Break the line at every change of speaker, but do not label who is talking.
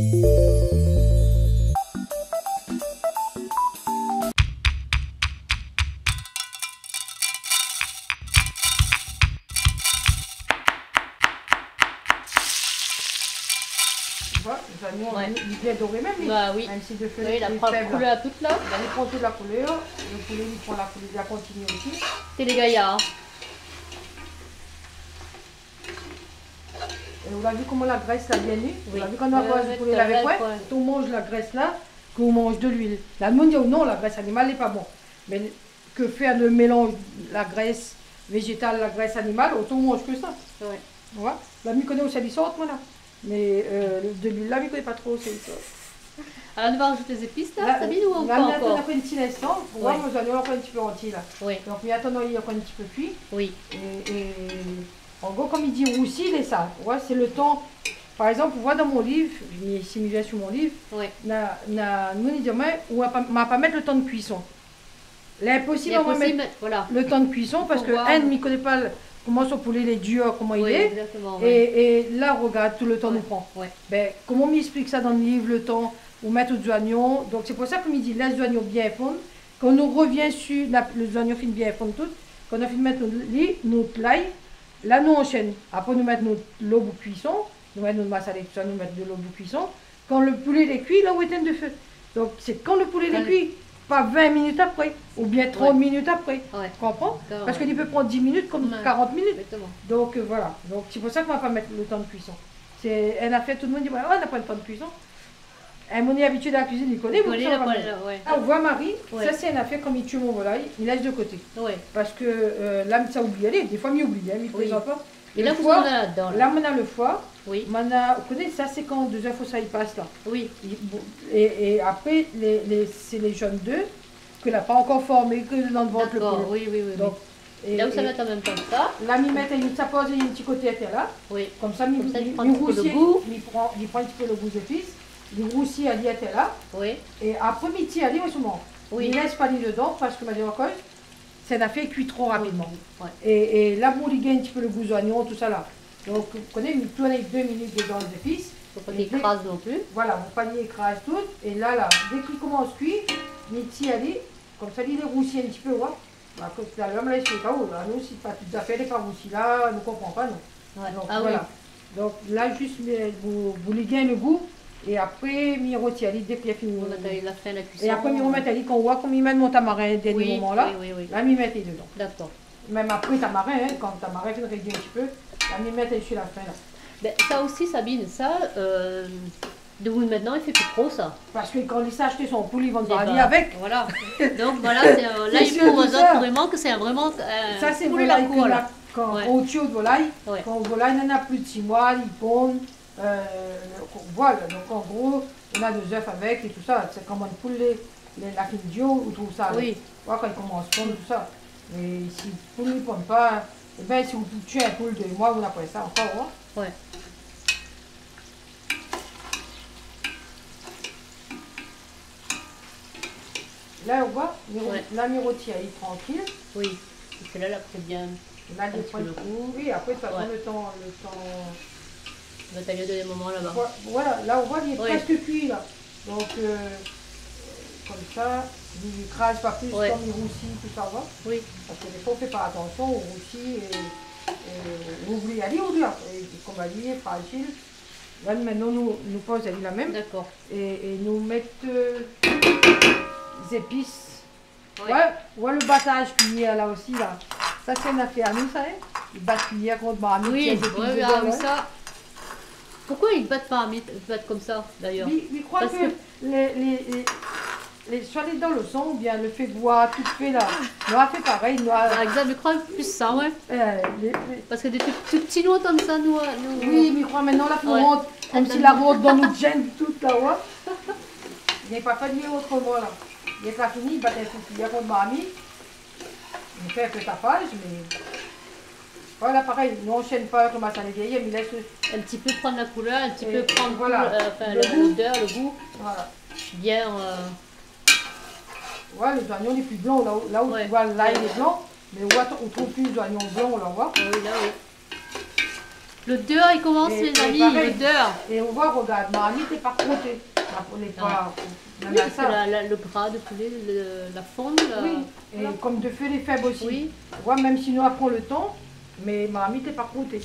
Les oignons, ils bien dorés même.
Bah oui.
Même si de feu,
oui, la couleur toute là.
Il prend toute la couleur. Le poulet, il prend la couleur, il la continue aussi.
C'est les gaillards.
Et vous avez vu comment la graisse l'a bien nue. Vous avez vu quand on a le poulet avec quoi on mange la graisse là, qu'on mange de l'huile. Là, nous on dit non, la graisse animale n'est pas bon. Mais que faire le mélange, la graisse végétale, la graisse animale, autant on mange que ça.
Ouais.
Voilà. La mi connaît aussi les sortes, voilà. Mais de l'huile là, je ne connais pas trop ces sortes.
Alors, on va rajouter des épices là, Sabine, ou pas encore?
On a pris un petit instant. Pour voir, nos oignons, on a pris un petit peu entier là.
Oui.
Donc, mais attendant, il a pris un petit peu cuit.
Oui.
Et en gros, comme il dit roussi, c'est ça. Ouais, c'est le temps. Par exemple, vous voyez dans mon livre, j'ai mis ici sur mon livre, nous on dit, on va pas mettre le temps de cuisson. L'impossible, on va mettre le temps de cuisson parce que elle ne connaît pas comment son poulet est dur, comment il est.
Exactement,
et là, regarde, tout le temps nous prend.
Ouais.
Ben, comment on m'explique ça dans le livre, le temps, où mettre aux oignons. Donc c'est pour ça qu'on me dit, laisse les oignons bien fondre. Quand on revient sur les oignons finissent bien fondre toutes, quand on a fini de mettre notre l'ail, là nous enchaîne. Après nous mettre notre l'eau pour cuisson, nous mettre notre masala et tout ça, nous mettre de l'eau pour cuisson. Quand le poulet est cuit, là où éteint de feu. Donc c'est quand le poulet est cuit, pas 20 minutes après, ou bien 30 minutes après. Tu comprends? Parce qu'il peut prendre 10 minutes comme 40 minutes. Exactement. Donc voilà. Donc c'est pour ça qu'on ne va pas mettre le temps de cuisson. Elle a fait, tout le monde dit, ouais, on n'a pas le temps de cuisson. Mon est habitué à la cuisine, il connaît. On voit Marie, ça c'est une affaire comme il tue mon volaille, il laisse de côté. Parce que là, ça oublie, allez, des fois, il oublie, il présente pas.
Et là, vous en avez là-dedans.
Là, on a le foie. Oui. Vous connaissez, ça c'est quand 2 heures, faut ça y passe là. Oui. Et après, c'est les jeunes d'œufs que n'a pas encore formé, que dans le ventre le poulet.
Oui, oui, oui. Donc, et là où ça va être en même temps que ça.
Là, il met ça pose un petit côté à terre là. Oui. Comme ça, il prend un petit peu le goût. Il prend un petit peu le goût d'épices. Il roussit à l'IAT là. Oui. Et après, il tire à l'IA souvent. Oui. Il ne laisse pas l'île dedans parce que, c'est une affaire cuit trop rapidement. Oui. Et là, vous il gagne un petit peu le goût d'oignon, tout ça là. Donc, vous connaissez, il tourne 2 minutes dedans les épices.
Il ne faut pas qu'il écrase non plus. Voilà,
vous ne pas qu'il écrase tout. Et là, dès qu'il commence à cuire, il tire à l'île. Comme ça, il est roussi un petit peu, ouais. Comme ça, là, nous, si pas tout à fait, il n'est pas roussi là, on ne comprend pas, non. Ouais. Donc, voilà. Oui. Donc là, juste, vous liguez le goût. Et après, il rôtit à l'île dès qu'il a fini. Et après, il remet à l'île, quand on voit comme il met mon tamarin dès le moment là, là, il met dedans. D'accord. Même après tamarin, quand le tamarin fait réduire un petit peu, là, il met sur la fin là.
Ben, ça aussi, Sabine, ça, de vous maintenant, il fait plus trop ça.
Parce que quand il s'est acheté son poulet, il va parler avec.
Voilà. Donc voilà, là, il prouve aux autres vraiment que c'est vraiment
ça, c'est poulet la cour là. Quand on tue de volaille, quand on volaille, il en a plus de 6 mois, il pond. Voilà, donc en gros, on a 2 œufs avec et tout ça. C'est comme un poulet, la findio, on trouve ça. Oui. Quand il commence à pondre, tout ça. Mais si le poulet ne pond pas, eh bien, si vous tuez un poulet de mois, vous n'appelez ça encore. Ouais. Là, on voit, la mirotia est tranquille.
Oui, c'est là, c'est bien.
Là, il prend le goût. Oui, après, ça prend le temps.
On va t'aller des moments là-bas.
Voilà, là, on voit, il est presque cuit, là. Donc, comme ça, il n'écrase pas plus comme il roussit, tout ça, va. Oui. Parce que des fois, on ne fait pas attention, on roussit et on oublie. Allez, on oublie. Et comme elle dit, fragile. Là, maintenant, nous pose, elle est la même. D'accord. Et nous mettons des épices. Ouais, le battage cuillère là aussi, là. Ça, c'est une affaire à nous, ça, hein. Ils battent cuillère contre marmite.
Oui, ça. Pourquoi ils ne battent pas ils battent comme ça, d'ailleurs?
Je crois que soit les dents le sont, ou bien le fait boire, tout fait là. Nous a fait pareil.
Exact, je crois plus ça, ouais. Parce que des tout petits noix comme ça, nous.
Oui, mais je crois maintenant, là, nous rentre, comme si la rentre dans notre gêne toute là-haut. Il n'est pas fait de autrement, là. Il n'est pas fini, il bat un coup de contre marmite. Il fait un peu tapage, mais. Voilà, pareil, nous n'enchaîne pas comme ça les vieillir, mais laisse
un petit peu prendre la couleur, un petit peu prendre l'odeur, le goût. Voilà. Bien.
Ouais, les oignons les plus blancs, là où tu vois l'ail est blanc, mais on trouve plus d'oignons blancs, on l'en voit.
Oui, là, oui. L'odeur, il commence, les amis, l'odeur.
Et on voit, regarde, Mamie, t'es pas croûtée. On n'est pas...
Oui, c'est le bras de poulet, la fonte.
Oui, et
voilà.
comme de feu les faibles aussi.
Oui.
Tu vois, même si nous apprenons le temps, mais Mamie, t'es pas croûtée.